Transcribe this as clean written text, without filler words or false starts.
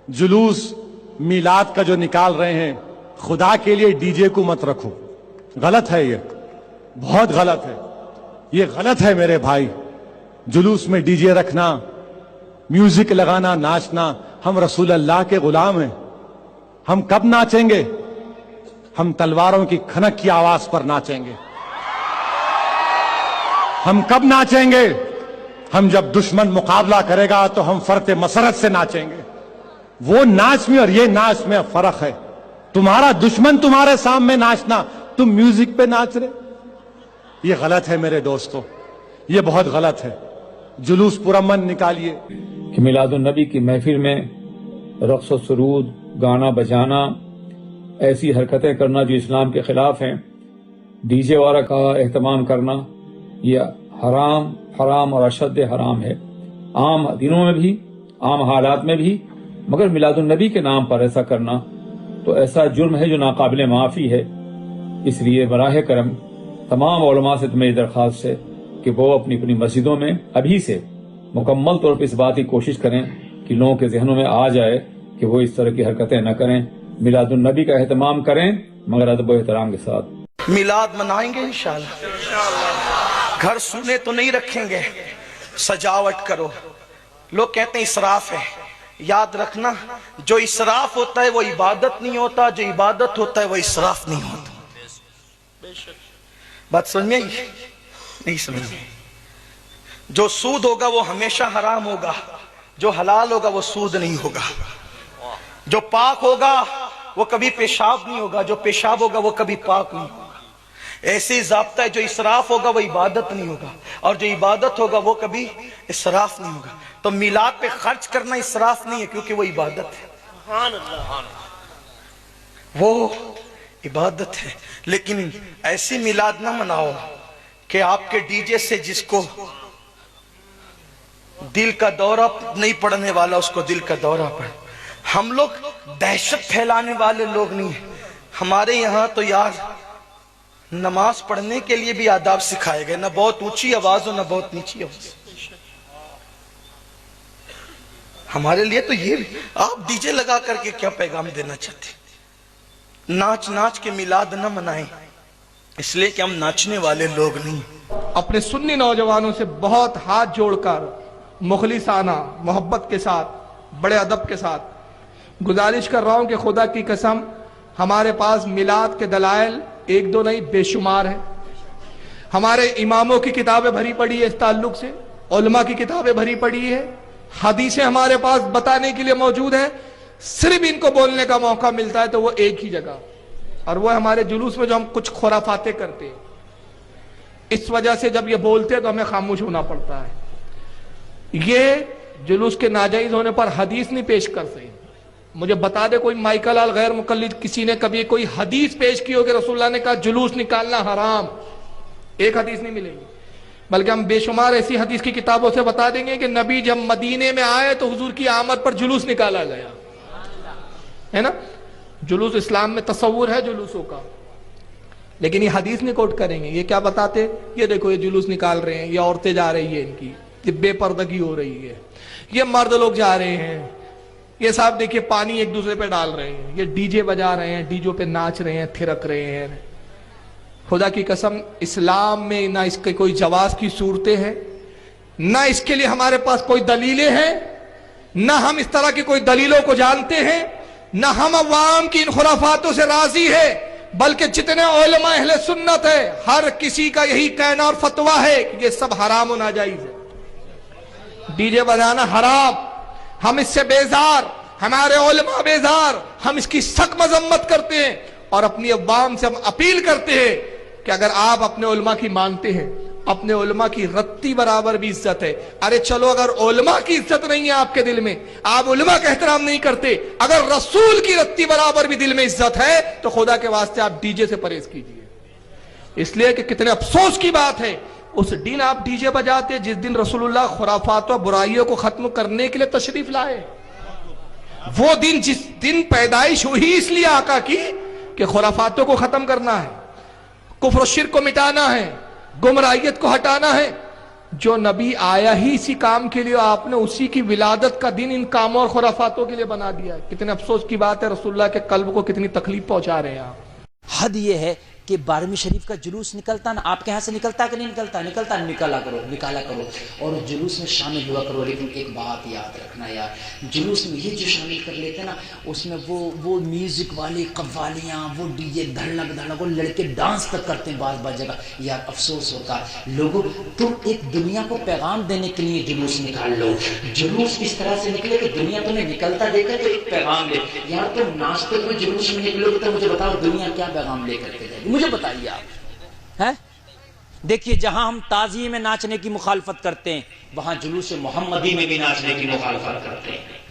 जुलूस मीलाद का जो निकाल रहे हैं, खुदा के लिए डीजे को मत रखो। गलत है, ये बहुत गलत है, ये गलत है मेरे भाई। जुलूस में डीजे रखना, म्यूजिक लगाना, नाचना, हम रसूल अल्लाह के गुलाम हैं। हम कब नाचेंगे? हम तलवारों की खनक की आवाज पर नाचेंगे। हम कब नाचेंगे? हम जब दुश्मन मुकाबला करेगा तो हम फरते मसरत से नाचेंगे। वो नाच में और ये नाच में फर्क है। तुम्हारा दुश्मन तुम्हारे सामने नाचना, तुम म्यूजिक पे नाच रहे, ये गलत है मेरे दोस्तों, ये बहुत गलत है। जुलूस पुरअमन निकालिए। कि मिलादुन नबी की महफिल में रक्स और सुरूद, गाना बजाना, ऐसी हरकतें करना जो इस्लाम के खिलाफ हैं, डीजे वाला का एहतमाम करना, यह हराम और अशद हराम है। आम दिनों में भी, आम हालात में भी, मगर मिलादुन नबी के नाम पर ऐसा करना तो ऐसा जुर्म है जो नाकाबिले माफ़ी है। इसलिए बराह करम तमाम उलमा से तुम्हें दरख्वास्त है कि वो अपनी अपनी मस्जिदों में अभी से मुकम्मल तौर पर इस बात की कोशिश करें कि लोगों के जहनों में आ जाए कि वो इस तरह की हरकतें न करें, मिलादुन नबी का एहतमाम करें मगर अदब और एहतराम के साथ। मिलाद मनाएंगे इंशाअल्लाह। घर सूने तो नहीं रखेंगे, सजावट करो। लोग कहते हैं इसराफ है। याद रखना, जो इसराफ होता है वो इबादत नहीं होता, जो इबादत होता है वो इसराफ नहीं होता। बात समझ में आई? नहीं समझ में? जो सूद होगा वो हमेशा हराम होगा, जो हलाल होगा वो सूद नहीं होगा। जो पाक होगा वो कभी पेशाब नहीं होगा, जो पेशाब होगा वो कभी पाक नहीं होगा। ऐसे ज़ाब्ता है, जो इसराफ होगा वो इबादत नहीं होगा, और जो इबादत होगा वो कभी इसराफ नहीं होगा। तो मिलाद पे खर्च करना इसराफ नहीं है, क्योंकि वो इबादत है, वो इबादत है। लेकिन ऐसी मिलाद ना मनाओ कि आपके डीजे से जिसको दिल का दौरा नहीं पड़ने वाला उसको दिल का दौरा पड़े। हम लोग दहशत फैलाने वाले लोग नहीं हैं। हमारे यहाँ तो यार नमाज पढ़ने के लिए भी आदाब सिखाए गए, ना बहुत ऊंची आवाज हो ना बहुत नीची आवाज। हमारे लिए तो ये, आप डीजे लगा करके क्या पैगाम देना चाहते? नाच नाच के मिलाद न मनाएं, इसलिए कि हम नाचने वाले लोग नहीं। अपने सुन्नी नौजवानों से बहुत हाथ जोड़कर मुखलिसाना मोहब्बत के साथ, बड़े अदब के साथ गुजारिश कर रहा हूं कि खुदा की कसम हमारे पास मिलाद के दलाइल एक दो नहीं बेशुमार है। हमारे इमामों की किताबें भरी पड़ी है इस ताल्लुक से, उलमा की किताबें भरी पड़ी है, हदीसें हमारे पास बताने के लिए मौजूद है। सिर्फ इनको बोलने का मौका मिलता है तो वो एक ही जगह, और वो हमारे जुलूस में जो हम कुछ खुराफाते करते हैं। इस वजह से जब ये बोलते हैं तो हमें खामोश होना पड़ता है। ये जुलूस के नाजायज होने पर हदीस नहीं पेश कर सके। मुझे बता दे कोई माइकल अल गैर मुकल्लिद किसी ने कभी कोई हदीस पेश की हो कि रसूलुल्लाह ने कहा जुलूस निकालना हराम? एक हदीस नहीं मिलेगी। बल्कि हम बेशुमार ऐसी हदीस की किताबों से बता देंगे कि नबी जब मदीने में आए तो हुजूर की आमद पर जुलूस निकाला गया, है ना। जुलूस इस्लाम में तसव्वुर है जुलूसों का, लेकिन ये हदीस नहीं कोट करेंगे। ये क्या बताते? ये देखो ये जुलूस निकाल रहे हैं, ये औरतें जा रही है, इनकी ये बेपर्दगी हो रही है, ये मर्द लोग जा रहे हैं, ये साहब देखिए पानी एक दूसरे पे डाल रहे हैं, ये डीजे बजा रहे हैं, डीजो पे नाच रहे हैं, थिरक रहे हैं। खुदा की कसम इस्लाम में ना इसके कोई जवाज की सूरतें हैं, ना इसके लिए हमारे पास कोई दलीलें हैं, ना हम इस तरह की कोई दलीलों को जानते हैं, ना हम अवाम की इन खुराफातों से राजी है। बल्कि जितने उलमा अहले सुन्नत है हर किसी का यही कहना और फतवा है कि ये सब हराम और नाजायज है। डीजे बजाना हराम, हम इससे बेजार, हमारे उलमा बेजार, हम इसकी सख्त मजम्मत करते हैं और अपनी अवाम से हम अपील करते हैं कि अगर आप अपने उलमा की मानते हैं, अपने उलमा की रत्ती बराबर भी इज्जत है। अरे चलो, अगर उलमा की इज्जत नहीं है आपके दिल में, आप उलमा का एहतराम नहीं करते, अगर रसूल की रत्ती बराबर भी दिल में इज्जत है तो खुदा के वास्ते आप डीजे से परहेज कीजिए। इसलिए कि कितने अफसोस की बात है, उस दिन आप डीजे बजाते जिस दिन रसूलुल्लाह खुराफात और बुराइयों को खत्म करने के लिए तशरीफ लाए। वो दिन जिस दिन पैदाइश हुई इसलिए आका की कि खुराफातों को खत्म करना है, कुफ्र और शिर्क को मिटाना है, गुमराहियत को हटाना है, जो नबी आया ही इसी काम के लिए, आपने उसी की विलादत का दिन इन कामों और खुराफातों के लिए बना दिया है। कितने अफसोस की बात है, रसूलुल्लाह के कल्ब को कितनी तकलीफ पहुंचा रहे हैं आप। हद ये है कि 12वीं शरीफ का जुलूस निकलता ना, आपके यहाँ से निकलता कि नहीं निकलता? निकलता, निकाला करो और जुलूस में शामिल हुआ करो। लेकिन एक बात याद रखना यार, जुलूस में ये जो शामिल कर लेते हैं ना, उसमें वो म्यूजिक वाली कव्वालियाँ, वो डीजे धड़क, वो लड़के डांस तक करते हैं बार जगह। यार अफसोस होता है। लोगों, तुम एक दुनिया को पैगाम देने के लिए जुलूस निकाल लो। जुलूस इस तरह से निकले कि दुनिया तुम्हें निकलता देखे तो एक पैगाम ले। यार तुम नाचते हुए जुलूस में निकलोगे तो मुझे बताओ दुनिया क्या पैगाम लेकर के जाएगी? मुझे बताइए आप। हैं? देखिए, जहां हम ताज़िये में नाचने की मुखालफत करते हैं, वहां जुलूस मोहम्मदी में भी नाचने की मुखालफत करते हैं।